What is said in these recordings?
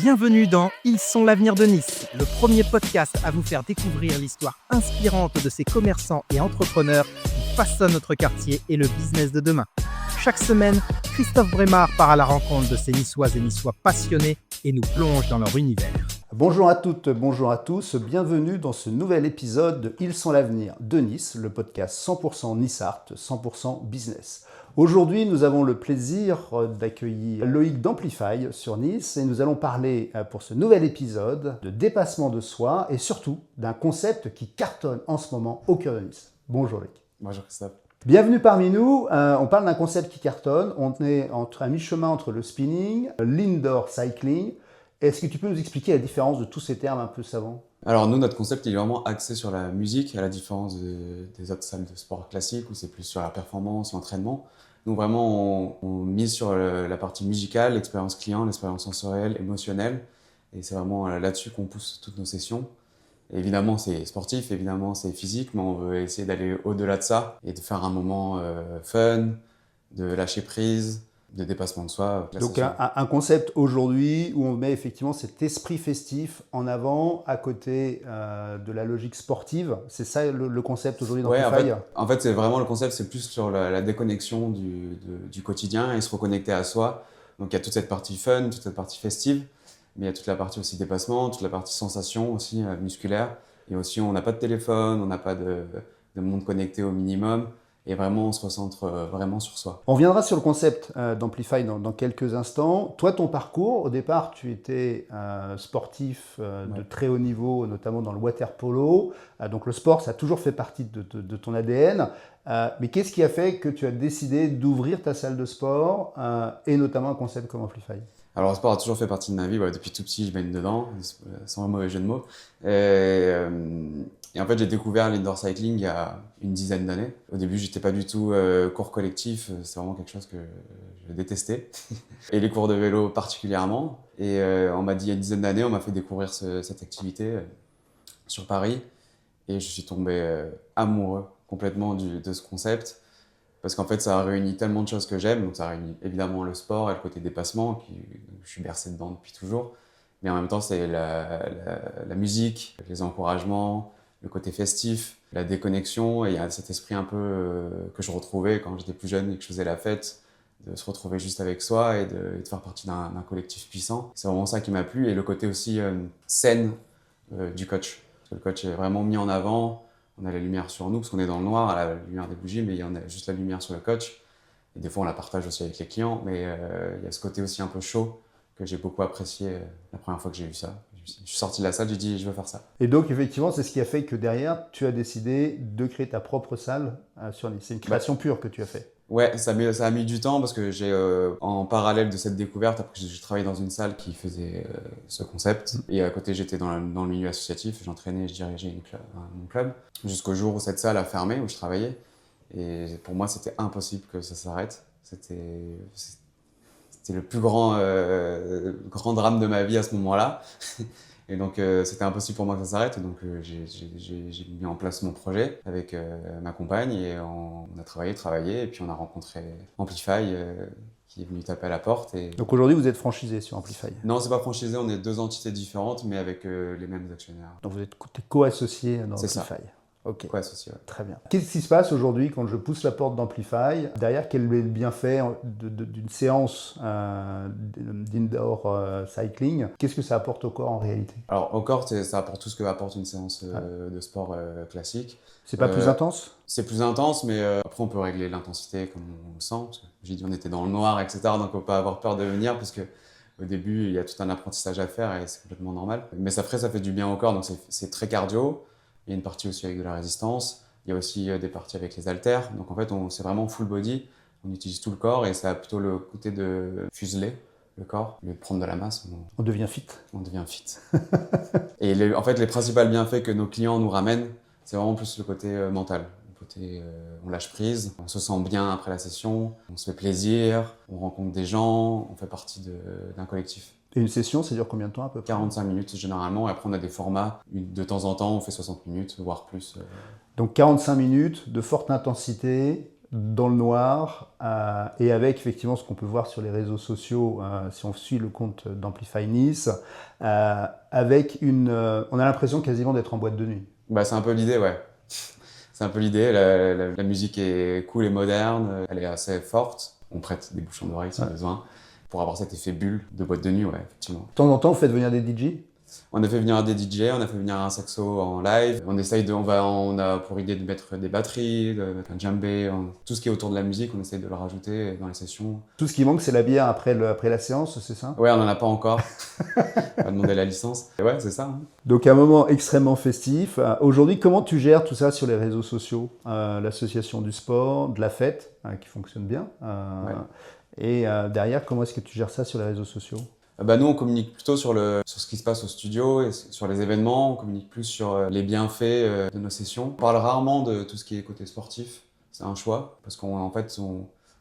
Bienvenue dans Ils sont l'avenir de Nice, le premier podcast à vous faire découvrir l'histoire inspirante de ces commerçants et entrepreneurs qui façonnent notre quartier et le business de demain. Chaque semaine, Christophe Brémard part à la rencontre de ces Niçoises et Niçois passionnés et nous plonge dans leur univers. Bonjour à toutes, bonjour à tous, bienvenue dans ce nouvel épisode de Ils sont l'avenir de Nice, le podcast 100% Nice Art, 100% business. Aujourd'hui, nous avons le plaisir d'accueillir Loïc d'Amplify sur Nice et nous allons parler pour ce nouvel épisode de dépassement de soi et surtout d'un concept qui cartonne en ce moment au cœur de Nice. Bonjour Loïc. Bonjour Christophe. Bienvenue parmi nous, on parle d'un concept qui cartonne, on est à mi-chemin entre le spinning, l'indoor cycling. Est-ce que tu peux nous expliquer la différence de tous ces termes un peu savants ? Alors nous, notre concept il est vraiment axé sur la musique, à la différence des autres salles de sport classiques où c'est plus sur la performance, l'entraînement. Nous vraiment, on mise sur la partie musicale, l'expérience client, l'expérience sensorielle, émotionnelle. Et c'est vraiment là-dessus qu'on pousse toutes nos sessions. Et évidemment, c'est sportif, évidemment, c'est physique, mais on veut essayer d'aller au-delà de ça et de faire un moment fun, de lâcher prise, de dépassement de soi. Donc un concept aujourd'hui où on met effectivement cet esprit festif en avant à côté de la logique sportive. C'est ça le concept aujourd'hui d'Amplify ? Ouais, en fait, c'est vraiment le concept, c'est plus sur la déconnexion du quotidien et se reconnecter à soi. Donc il y a toute cette partie fun, toute cette partie festive, mais il y a toute la partie aussi dépassement, toute la partie sensation aussi musculaire. Et aussi, on n'a pas de téléphone, on n'a pas de monde connecté au minimum. Et vraiment, on se recentre vraiment sur soi. On reviendra sur le concept d'Amplify dans quelques instants. Toi, ton parcours, au départ, tu étais sportif de très haut niveau, notamment dans le water polo. Donc le sport, ça a toujours fait partie de ton ADN. Mais qu'est-ce qui a fait que tu as décidé d'ouvrir ta salle de sport et notamment un concept comme Amplify ? Alors le sport a toujours fait partie de ma vie. Depuis tout petit, je baigne dedans, sans un mauvais jeu de mots. Et en fait, j'ai découvert l'indoor cycling il y a une dizaine d'années. Au début, j'étais pas du tout cours collectif, c'est vraiment quelque chose que je détestais. Et les cours de vélo particulièrement. Et on m'a dit il y a une dizaine d'années, on m'a fait découvrir cette activité sur Paris. Et je suis tombé amoureux complètement de ce concept. Parce qu'en fait, ça réunit tellement de choses que j'aime. Donc ça réunit évidemment le sport et le côté dépassement, je suis bercé dedans depuis toujours. Mais en même temps, c'est la musique, les encouragements, le côté festif, la déconnexion, et il y a cet esprit un peu que je retrouvais quand j'étais plus jeune et que je faisais la fête, de se retrouver juste avec soi et de faire partie d'un collectif puissant. C'est vraiment ça qui m'a plu, et le côté aussi zen du coach. Parce que le coach est vraiment mis en avant, on a la lumière sur nous, parce qu'on est dans le noir, à la lumière des bougies, mais il y en a juste la lumière sur le coach. Et des fois, on la partage aussi avec les clients, mais il y a ce côté aussi un peu chaud que j'ai beaucoup apprécié la première fois que j'ai vu ça. Je suis sorti de la salle, j'ai dit je veux faire ça. Et donc effectivement, c'est ce qui a fait que derrière, tu as décidé de créer ta propre salle sur Nice. C'est une création pure que tu as fait. Ouais, ça a mis du temps parce que j'ai, en parallèle de cette découverte, après j'ai travaillé dans une salle qui faisait ce concept. Et à côté, j'étais dans le milieu associatif, j'entraînais, je dirigeais mon club. Jusqu'au jour où cette salle a fermé, où je travaillais. Et pour moi, c'était impossible que ça s'arrête. C'était le plus grand drame de ma vie à ce moment-là. Et donc, c'était impossible pour moi que ça s'arrête. Et donc, j'ai mis en place mon projet avec ma compagne et on a travaillé. Et puis, on a rencontré Amplify qui est venu taper à la porte. Donc, aujourd'hui, vous êtes franchisé sur Amplify ? Non, c'est pas franchisé. On est deux entités différentes, mais avec les mêmes actionnaires. Donc, vous êtes co-associé dans Amplify ? C'est ça. Ok. Co-associé, ouais. Très bien. Qu'est-ce qui se passe aujourd'hui quand je pousse la porte d'Amplify ? Derrière, quel est le bienfait d'une séance d'indoor cycling ? Qu'est-ce que ça apporte au corps en réalité ? Alors, au corps, ça apporte tout ce que apporte une séance de sport classique. C'est pas plus intense ? C'est plus intense, mais après, on peut régler l'intensité comme on le sent. Parce que j'ai dit on était dans le noir, etc. Donc, il ne faut pas avoir peur de venir parce que au début, il y a tout un apprentissage à faire et c'est complètement normal. Mais ça fait du bien au corps, donc c'est très cardio. Il y a une partie aussi avec de la résistance. Il y a aussi des parties avec les haltères. Donc en fait, c'est vraiment full body. On utilise tout le corps et ça a plutôt le côté de fuseler le corps. Au lieu de prendre de la masse, on devient fit. On devient fit. Et en fait, les principaux bienfaits que nos clients nous ramènent, c'est vraiment plus le côté mental. Le côté, on lâche prise, on se sent bien après la session, on se fait plaisir, on rencontre des gens, on fait partie d'un collectif. Et une session, ça dure combien de temps à peu près ? 45 minutes généralement, et après on a des formats, de temps en temps on fait 60 minutes, voire plus. Donc 45 minutes de forte intensité, dans le noir, et avec effectivement ce qu'on peut voir sur les réseaux sociaux, si on suit le compte d'Amplify Nice, on a l'impression quasiment d'être en boîte de nuit. Bah, c'est un peu l'idée, ouais. C'est un peu l'idée. La musique est cool et moderne, elle est assez forte. On prête des bouchons d'oreilles si besoin, pour avoir cet effet bulle de boîte de nuit, ouais, effectivement. De temps en temps, vous faites venir des DJ? On a fait venir des DJ, on a fait venir un saxo en live. On a pour idée de mettre des batteries, de mettre un djembé, tout ce qui est autour de la musique, on essaye de le rajouter dans les sessions. Tout ce qui manque, c'est la bière après la séance, c'est ça? Ouais, on n'en a pas encore. On va demander la licence. Et ouais, c'est ça. Hein. Donc un moment extrêmement festif. Aujourd'hui, comment tu gères tout ça sur les réseaux sociaux? L'association du sport, de la fête, qui fonctionne bien. Et derrière, comment est-ce que tu gères ça sur les réseaux sociaux? Bah nous, on communique plutôt sur ce qui se passe au studio et sur les événements. On communique plus sur les bienfaits de nos sessions. On parle rarement de tout ce qui est côté sportif. C'est un choix parce qu'en fait,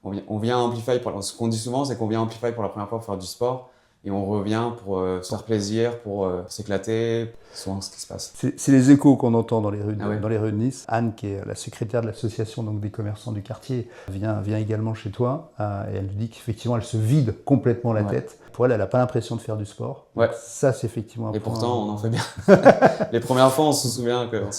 on vient à Amplify. Ce qu'on dit souvent, c'est qu'on vient à Amplify pour la première fois pour faire du sport. Et on revient pour se faire plaisir, pour s'éclater, c'est souvent ce qui se passe. C'est les échos qu'on entend dans les rues ouais. dans les rues de Nice. Anne, qui est la secrétaire de l'association donc des commerçants du quartier, vient également chez toi et elle dit qu'effectivement elle se vide complètement la tête. Pour elle, elle n'a pas l'impression de faire du sport. Ouais. Donc ça, c'est effectivement un Et point. pourtant, on en fait bien. Les premières fois, on se souvient bien.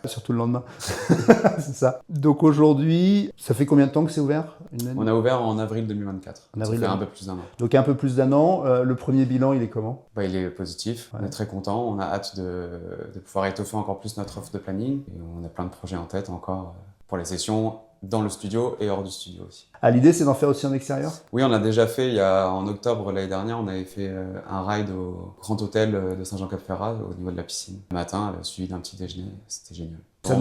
Surtout le lendemain. C'est ça. Donc aujourd'hui, ça fait combien de temps que c'est ouvert? On a ouvert en avril 2024. En avril, ça fait un peu plus d'un an. Donc un peu plus d'un an. Le premier bilan, il est comment? Bah, il est positif. On est très content. On a hâte de pouvoir étoffer encore plus notre offre de planning. Et on a plein de projets en tête encore pour les sessions dans le studio et hors du studio aussi. Ah, l'idée, c'est d'en faire aussi en extérieur? Oui, on a déjà fait, en octobre l'année dernière, on avait fait un ride au Grand Hôtel de Saint-Jean-Cap-Ferrat au niveau de la piscine. Le matin, suivi d'un petit déjeuner, c'était génial. Ça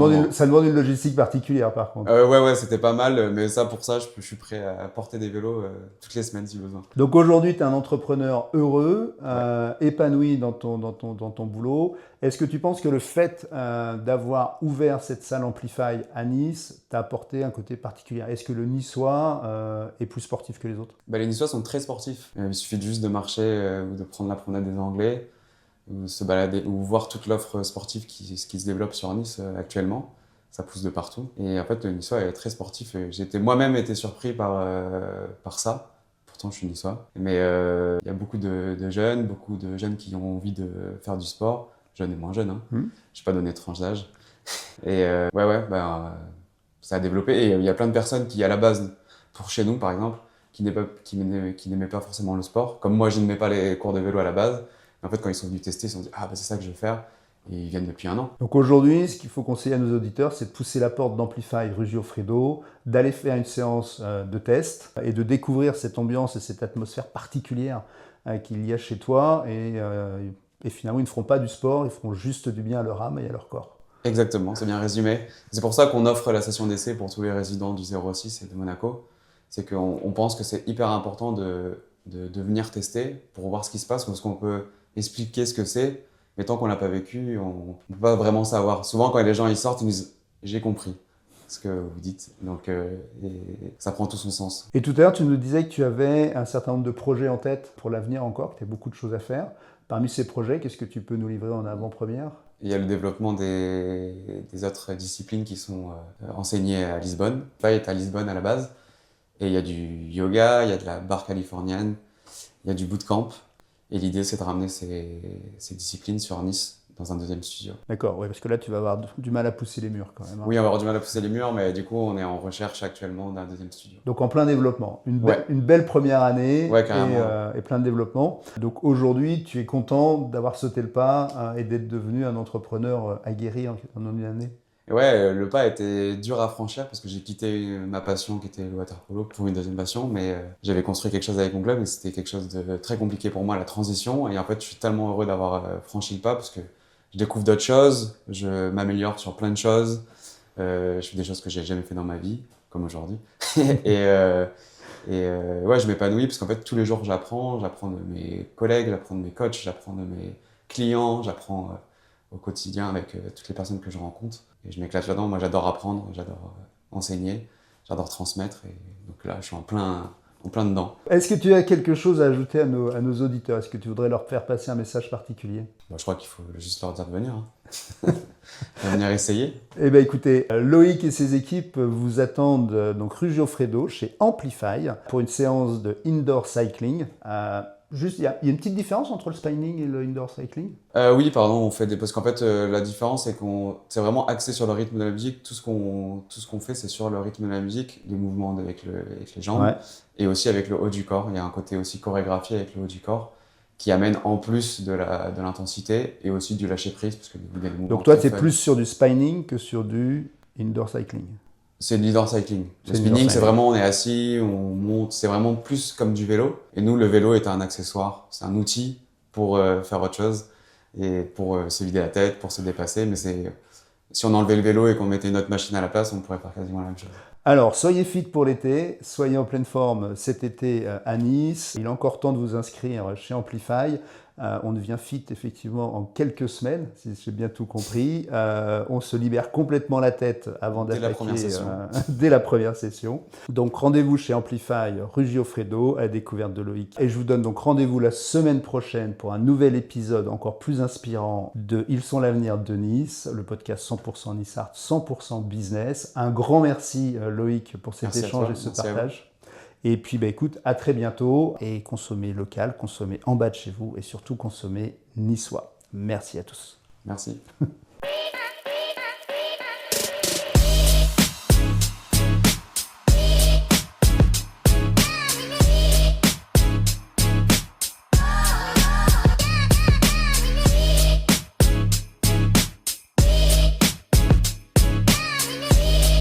demande une logistique particulière par contre. Ouais, c'était pas mal, mais pour ça, je suis prêt à porter des vélos toutes les semaines si besoin. Donc aujourd'hui, tu es un entrepreneur heureux, épanoui dans ton boulot. Est-ce que tu penses que le fait d'avoir ouvert cette salle Amplify à Nice t'a apporté un côté particulier? Est-ce que le Niçois est plus sportif que les autres? Les Niçois sont très sportifs. Il suffit juste de marcher ou de prendre la promenade des Anglais, ou se balader, ou voir toute l'offre sportive qui se développe sur Nice actuellement. Ça pousse de partout. Et en fait, le Niçois est très sportif. J'ai moi-même été surpris par ça. Pourtant, je suis Niçois. Mais il y a beaucoup de jeunes qui ont envie de faire du sport. Jeunes et moins jeunes. Hein. Je n'ai pas donné de tranche d'âge. Et ça a développé. Et il y a plein de personnes qui, à la base, pour chez nous, par exemple, qui n'aimaient pas forcément le sport. Comme moi, je n'aimais pas les cours de vélo à la base. En fait, quand ils sont venus tester, ils se sont dit « Ah, c'est ça que je veux faire ». Et ils viennent depuis un an. Donc aujourd'hui, ce qu'il faut conseiller à nos auditeurs, c'est de pousser la porte d'Amplify rue Giuffrido, d'aller faire une séance de test et de découvrir cette ambiance et cette atmosphère particulière qu'il y a chez toi. Et finalement, ils ne feront pas du sport, ils feront juste du bien à leur âme et à leur corps. Exactement, c'est bien résumé. C'est pour ça qu'on offre la session d'essai pour tous les résidents du 06 et de Monaco. C'est qu'on pense que c'est hyper important de venir tester pour voir ce qui se passe, parce qu'on peut expliquer ce que c'est. Mais tant qu'on l'a pas vécu, on ne peut pas vraiment savoir. Souvent, quand les gens ils sortent, ils nous disent « j'ai compris ce que vous dites ». Donc, ça prend tout son sens. Et tout à l'heure, tu nous disais que tu avais un certain nombre de projets en tête pour l'avenir encore, que tu as beaucoup de choses à faire. Parmi ces projets, qu'est-ce que tu peux nous livrer en avant-première? Il y a le développement des autres disciplines qui sont enseignées à Lisbonne. Fay est à Lisbonne à la base. Et il y a du yoga, il y a de la barre californienne, il y a du bootcamp. Et l'idée, c'est de ramener ces disciplines sur Nice, dans un deuxième studio. D'accord, ouais, parce que là, tu vas avoir du mal à pousser les murs quand même. Hein. Oui, on va avoir du mal à pousser les murs, mais du coup, on est en recherche actuellement d'un deuxième studio. Donc en plein développement. Une belle première année et plein de développement. Donc aujourd'hui, tu es content d'avoir sauté le pas et d'être devenu un entrepreneur aguerri en une année? Ouais, le pas a été dur à franchir parce que j'ai quitté ma passion qui était le water-polo pour une deuxième passion, mais j'avais construit quelque chose avec mon club et c'était quelque chose de très compliqué pour moi, la transition. Et en fait, je suis tellement heureux d'avoir franchi le pas parce que je découvre d'autres choses, je m'améliore sur plein de choses, je fais des choses que j'ai jamais fait dans ma vie, comme aujourd'hui. Ouais, je m'épanouis parce qu'en fait, tous les jours, j'apprends de mes collègues, j'apprends de mes coachs, j'apprends de mes clients, j'apprends au quotidien avec toutes les personnes que je rencontre. Et je m'éclate là-dedans. Moi, j'adore apprendre, j'adore enseigner, j'adore transmettre. Et donc là, je suis en plein en plein dedans. Est-ce que tu as quelque chose à ajouter à nos auditeurs? Est-ce que tu voudrais leur faire passer un message particulier? Je crois qu'il faut juste leur dire de venir. De venir essayer. Eh bien écoutez, Loïc et ses équipes vous attendent donc rue Geoffredo chez Amplify pour une séance de indoor cycling. Juste, il y a une petite différence entre le spinning et le indoor cycling? Oui, pardon, on fait parce qu'en fait, la différence, c'est c'est vraiment axé sur le rythme de la musique. Tout ce qu'on fait, c'est sur le rythme de la musique, les mouvements avec les jambes, Ouais. et aussi avec le haut du corps. Il y a un côté aussi chorégraphié avec le haut du corps, qui amène en plus de l'intensité et aussi du lâcher-prise, parce que il y a des mouvements Donc toi, très tu es fun. plus sur du spinning que sur du indoor cycling. C'est de l'indoor cycling. C'est Le l'indoor spinning, c'est cycling. vraiment, on est assis, on monte, c'est vraiment plus comme du vélo. Et nous, le vélo est un accessoire, c'est un outil pour faire autre chose et pour se vider la tête, pour se dépasser. Mais si on enlevait le vélo et qu'on mettait une autre machine à la place, on pourrait faire quasiment la même chose. Alors, soyez fit pour l'été, soyez en pleine forme cet été à Nice. Il est encore temps de vous inscrire chez Amplify. On devient fit effectivement en quelques semaines, si j'ai bien tout compris. On se libère complètement la tête avant Dès la d'attaquer première session. dès la première session. Donc rendez-vous chez Amplify, rue Geoffredo, à la découverte de Loïc. Et je vous donne donc rendez-vous la semaine prochaine pour un nouvel épisode encore plus inspirant de Ils sont l'avenir de Nice, le podcast 100% Nice Art, 100% business. Un grand merci Loïc pour cet Merci à échange toi, et ce merci à vous. partage. Et puis, écoute, à très bientôt et consommez local, consommez en bas de chez vous et surtout consommez niçois. Merci à tous. Merci.